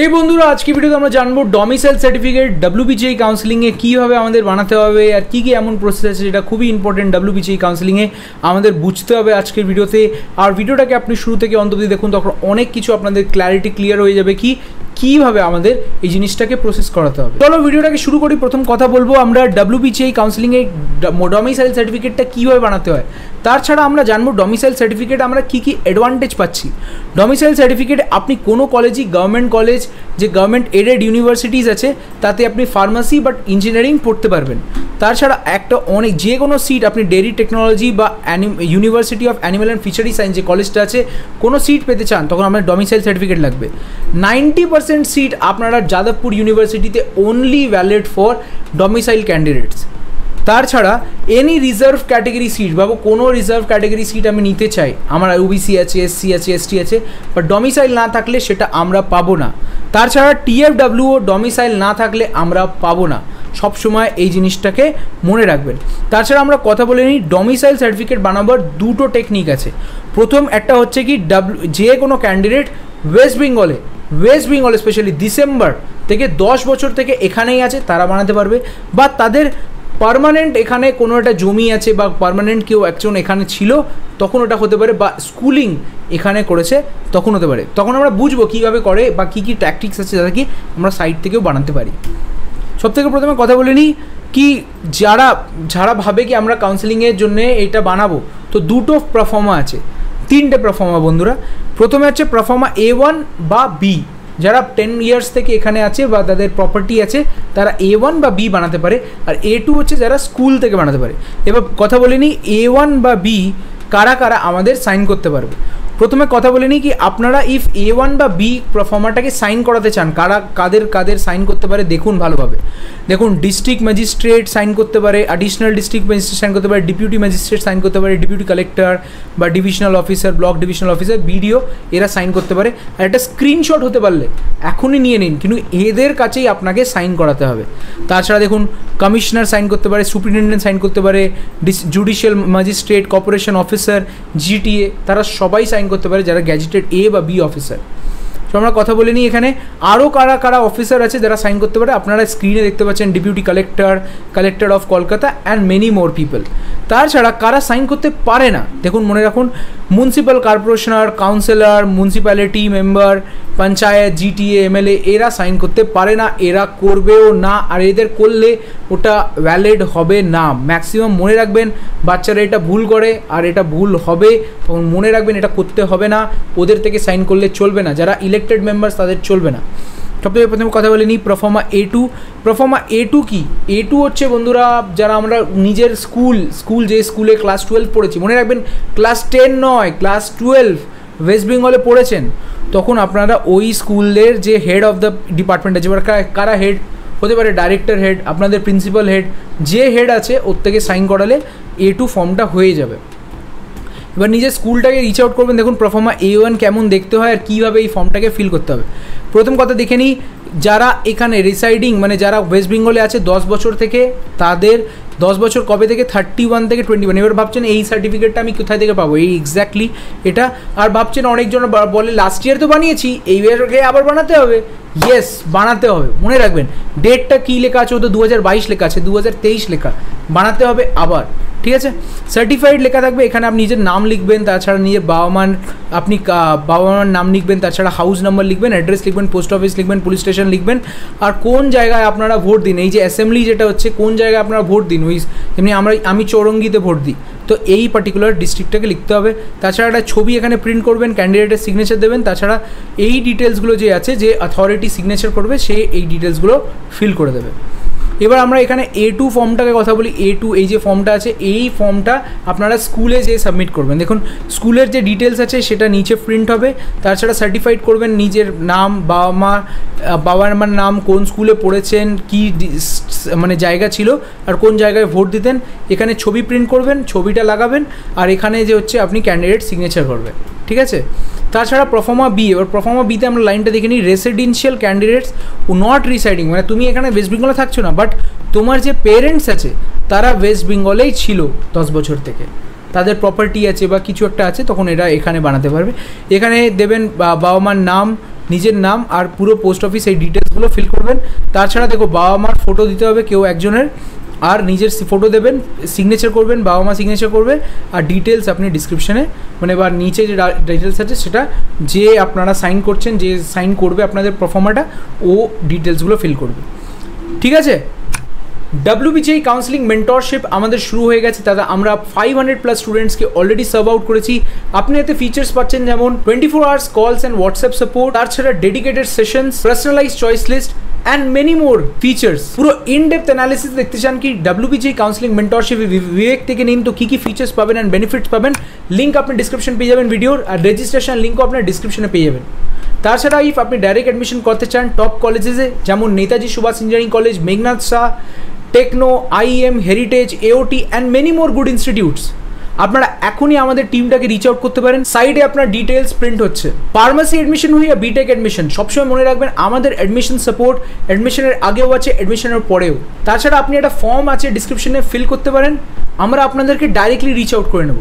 এই বন্ধুরা আজকে ভিডিওতে আমরা জানবো ডমিসাইল সার্টিফিকেট ডব্লিউবিজিআই কাউন্সিলিংয়ে কীভাবে আমাদের বানাতে হবে আর কী কী এমন প্রসেস আছে যেটা খুবই ইম্পর্টেন্ট ডব্লিউবিজিআই কাউন্সিলিংয়ে আমাদের বুঝতে হবে আজকের ভিডিওতে। আর ভিডিওটাকে আপনি শুরু থেকে অন্ত অবধি দেখুন, তখন অনেক কিছু আপনাদের ক্ল্যারিটি ক্লিয়ার হয়ে যাবে কীভাবে আমাদের এই জিনিসটাকে প্রসেস করাতে হবে। চলো ভিডিওটাকে শুরু করি। প্রথম কথা বলবো আমরা ডব্লিউবিজিআই কাউন্সিলিংয়ে ডমিসাইল সার্টিফিকেটটা কীভাবে বানাতে হয়। তাছাড়া আমরা জানবো ডমিসাইল সার্টিফিকেট আমরা কী কী অ্যাডভান্টেজ পাচ্ছি। ডমিসাইল সার্টিফিকেট আপনি কোনো কলেজই গভর্নমেন্ট কলেজ যে গভর্নমেন্ট এডেড ইউনিভার্সিটিস আছে তাতে আপনি ফার্মাসি বাট ইঞ্জিনিয়ারিং পড়তে পারবেন। তাছাড়া একটা অনেক যে কোনো সিট আপনি ডেয়ারি টেকনোলজি বা university of animal and fishery science যে কলেজটা আছে কোনো সিট পেতে চান তখন আপনার ডমিসাইল সার্টিফিকেট লাগবে। 90% সিট আপনারা যাদবপুর ইউনিভার্সিটিতে only valid for domicile candidates. তাছাড়া এনি রিজার্ভ ক্যাটেগরি সিট বাবু কোনো রিজার্ভ ক্যাটেগরি সিট আমি নিতে চাই, আমার ওবিসি আছে, এসসি আছে, এসটি আছে, বাট ডমিসাইল না থাকলে সেটা আমরা পাবো না। তাছাড়া টিএফডব্লিউও ডমিসাইল না থাকলে আমরা পাবো না। সবসময় এই জিনিসটাকে মনে রাখবেন। তাছাড়া আমরা কথা বলে নিই ডমিসাইল সার্টিফিকেট বানাবার দুটো টেকনিক আছে। প্রথম একটা হচ্ছে কি যে কোনো ক্যান্ডিডেট ওয়েস্ট বেঙ্গলে স্পেশালি ডিসেম্বর থেকে 10 বছর থেকে এখানেই আছে তারা বানাতে পারবে, বা তাদের পার্মানেন্ট এখানে কোনো একটা জমি আছে বা পার্মানেন্ট কেউ একজন এখানে ছিল তখন ওটা হতে পারে, বা স্কুলিং এখানে করেছে তখন হতে পারে। তখন আমরা বুঝবো কীভাবে করে বা কী কী ট্যাকটিক্স আছে যাতে কি আমরা সাইট থেকেও বানাতে পারি। সবথেকে প্রথমে কথা বলে নিই কি যারা ভাবে কি আমরা কাউন্সেলিংয়ের জন্য এটা বানাবো, তো দুটো প্রফর্মা আছে, তিনটে প্রফর্মা বন্ধুরা। প্রথমে হচ্ছে প্রফর্মা A1 বা B। যারা 10 ইয়ার্স থেকে এখানে আছে বা তাদের প্রপার্টি আছে তারা A1 বা B বানাতে পারে, আর A2 হচ্ছে যারা স্কুল থেকে বানাতে পারে। এবার কথা বলে নিই A1 বা B কারা কারা আমাদের সাইন করতে পারবে। প্রথমে কথা বলে নিই কি আপনারা ইফ A1 বা B প্রফর্মাটাকে সাইন করাতে চান কাদের সাইন করতে পারে দেখুন ভালোভাবে। দেখুন ডিস্ট্রিক্ট ম্যাজিস্ট্রেট সাইন করতে পারে, অ্যাডিশনাল ডিস্ট্রিক্ট ম্যাজিস্ট্রেট সাইন করতে পারে, ডিপুটি ম্যাজিস্ট্রেট সাইন করতে পারে, ডিপুটি কালেক্টর বা divisional officer, block divisional officer, BDO এরা সাইন করতে পারে। আর একটা স্ক্রিনশট হতে পারলে এখনই নিয়ে নিন, কিন্তু এদের কাছেই আপনাকে সাইন করাতে হবে। তাছাড়া দেখুন কমিশনার সাইন করতে পারে, সুপারিনটেন্ডেন্ট সাইন করতে পারে, judicial magistrate, corporation officer, GTA তারা সবাই সাইন করতে পারে যারা গ্যাজেটেড A বা B অফিসার। তো আমরা কথা বলে নিই এখানে আরও কারা অফিসার আছে যারা সাইন করতে পারে। আপনারা স্ক্রিনে দেখতে পাচ্ছেন deputy collector of Kolkata and many more people. তাছাড়া কারা সাইন করতে পারে না দেখুন, মনে রাখুন মিউনিসিপ্যাল কর্পোরেশনার, councillor, municipality member, panchayat, GTA, MLA এরা সাইন করতে পারে না, এরা করবেও না, আর এদের করলে ওটা ভ্যালিড হবে না। ম্যাক্সিমাম মনে রাখবেন বাচ্চারা এটা ভুল করে আর এটা ভুল হবে, তখন মনে রাখবেন এটা করতে হবে না, ওদের থেকে সাইন করলে চলবে না, যারা ইলেক্টেড মেম্বার্স তাদের চলবে না। সবথেকে প্রথমে কথা বলে নিই প্রফর্মা A2। প্রফর্মা A2 কি? A2 হচ্ছে বন্ধুরা যারা আমরা নিজের স্কুল যে স্কুলে ক্লাস 12 পড়েছি, মনে রাখবেন ক্লাস 10 নয় ক্লাস 12 ওয়েস্ট বেঙ্গলে পড়েছেন, তখন আপনারা ওই স্কুলের যে হেড অফ দ্য ডিপার্টমেন্ট আছে, কারা হেড হতে পারে, ডাইরেক্টর হেড, আপনাদের প্রিন্সিপাল হেড, যে হেড আছে ওর থেকে সাইন করালে A2 ফর্মটা হয়ে যাবে। এবার নিজের স্কুলটাকে রিচ আউট করবেন। দেখুন প্রফর্মা A1 কেমন দেখতে হয় আর কীভাবে এই ফর্মটাকে ফিল করতে হবে। প্রথম কথা দেখে নিই যারা এখানে রিসাইডিং মানে যারা ওয়েস্ট বেঙ্গলে আছে 10 বছর থেকে, তাদের 10 বছর কবে থেকে 31 থেকে 21। এবার ভাবছেন এই সার্টিফিকেটটা আমি কোথায় থেকে পাবো, এই এক্স্যাক্টলি এটা। আর ভাবছেন অনেকজন বলে লাস্ট ইয়ার তো বানিয়েছি এই ইয়ারকে আবার বানাতে হবে। ইয়েস বানাতে হবে, মনে রাখবেন ডেটটা কী লেখা আছে, ও তো 2022 লেখা আছে, 2023 লেখা, বানাতে হবে আবার, ঠিক আছে। সার্টিফাইড লেখা থাকবে, এখানে আপনি নিজের নাম লিখবেন, তাছাড়া নিজের বাবা মার নাম লিখবেন, তাছাড়া হাউস নাম্বার লিখবেন, অ্যাড্রেস লিখবেন, পোস্ট অফিস লিখবেন, পুলিশ স্টেশন লিখবেন, আর কোন জায়গায় আপনারা ভোট দিন, এই যে অ্যাসেম্বলি যেটা হচ্ছে কোন জায়গায় আপনারা ভোট দিন, ওই যেমনি আমি চৌরঙ্গিতে ভোট দিই, তো এই পার্টিকুলার ডিস্ট্রিক্টটাকে লিখতে হবে। তাছাড়া একটা ছবি এখানে প্রিন্ট করবেন, ক্যান্ডিডেটের সিগনেচার দেবেন, তাছাড়া এই ডিটেলসগুলো যে আছে যে অথরিটি সিগনেচার করবে সে এই ডিটেলসগুলো ফিল করে দেবে। এবার আমরা এখানে A2 ফর্মটাকে কথা বলি। A2 এই যে ফর্মটা আছে, এই ফর্মটা আপনারা স্কুলে যেয়ে সাবমিট করবেন। দেখুন স্কুলের যে ডিটেলস আছে সেটা নিচে প্রিন্ট হবে, তাছাড়া সার্টিফাইড করবেন নিজের নাম, বাবা মার নাম, কোন স্কুলে পড়েছেন, কি মানে জায়গা ছিল আর কোন জায়গায় ভোট দিতেন, এখানে ছবি প্রিন্ট করবেন, ছবিটা লাগাবেন, আর এখানে যে হচ্ছে আপনি ক্যান্ডিডেট সিগনেচার করবেন, ঠিক আছে। তাছাড়া প্রফর্মা B, এবার প্রফর্মা Bতে আমরা লাইনটা দেখে নিই, রেসিডেন্সিয়াল ক্যান্ডিডেটস নট রিসাইডিং, মানে তুমি এখানে ওয়েস্ট বেঙ্গলে থাকছো না বাট তোমার যে পেরেন্টস আছে তারা ওয়েস্ট বেঙ্গলেই ছিল 10 বছর থেকে, তাদের প্রপার্টি আছে বা কিছু একটা আছে, তখন এরা এখানে বানাতে পারবে। এখানে দেবেন বাবা মার নাম, নিজের নাম আর পুরো পোস্ট অফিস এই ডিটেলসগুলো ফিল করবেন। তাছাড়া দেখো বাবা মার ফটো দিতে হবে কেউ একজনের, আর নিজের ফটো দেবেন, সিগনেচার করবেন, বাবা মা সিগনেচার করবে, আর ডিটেলস আপনি ডিসক্রিপশানে মানে বা নিচে যে ডিটেলস আছে সেটা যে আপনারা সাইন করছেন, যে সাইন করবে আপনাদের পারফর্মারটা, ও ডিটেলসগুলো ফিল করবে। ঠিক আছে? WBGI কাউন্সিলিং মেন্টরশিপ আমাদের শুরু হয়ে গেছে দাদা। আমরা 500+ স্টুডেন্টসকে অলরেডি সার্ভ আউট করেছি। আপনি এতে ফিচার্স পাচ্ছেন যেমন 24 hours calls and WhatsApp support, তাছাড়া dedicated sessions, personalise choice list and many more features. পুরো ইন ডেপথ অ্যানালিসিস দেখতে চান কি WBGI কাউন্সিলিং মেন্টরশিপ বিবেক থেকে নিন, তো কী কী ফিচার্স পাবেন অ্যান্ড বেনিফিটস পাবেন, লিঙ্ক আপনি ডিসক্রিপশন পেয়ে যাবেন ভিডিওর, আর রেজিস্ট্রেশন লিঙ্কও আপনার ডিসক্রিপশনে পেয়ে যাবেন। তাছাড়া ইফ আপনি ডাইরেক্ট অ্যাডমিশন করতে চান টপ কলেজেসে যেমন Netaji Subhash engineering college, Meghnad Saha, Techno, IEM, Heritage, AOT and many more good institutes, আপনারা এখনই আমাদের টিমটাকে রিচ আউট করতে পারেন। সাইডে আপনার ডিটেলস প্রিন্ট হচ্ছে। ফার্মাসি অ্যাডমিশন হয়ে বিটেক অ্যাডমিশন, সবসময় মনে রাখবেন আমাদের অ্যাডমিশন সাপোর্ট অ্যাডমিশনের আগেও আছে, অ্যাডমিশনের পরেও। তাছাড়া আপনি একটা ফর্ম আছে ডিসক্রিপশনে ফিল করতে পারেন, আমরা আপনাদেরকে ডাইরেক্টলি রিচ আউট করে নেব।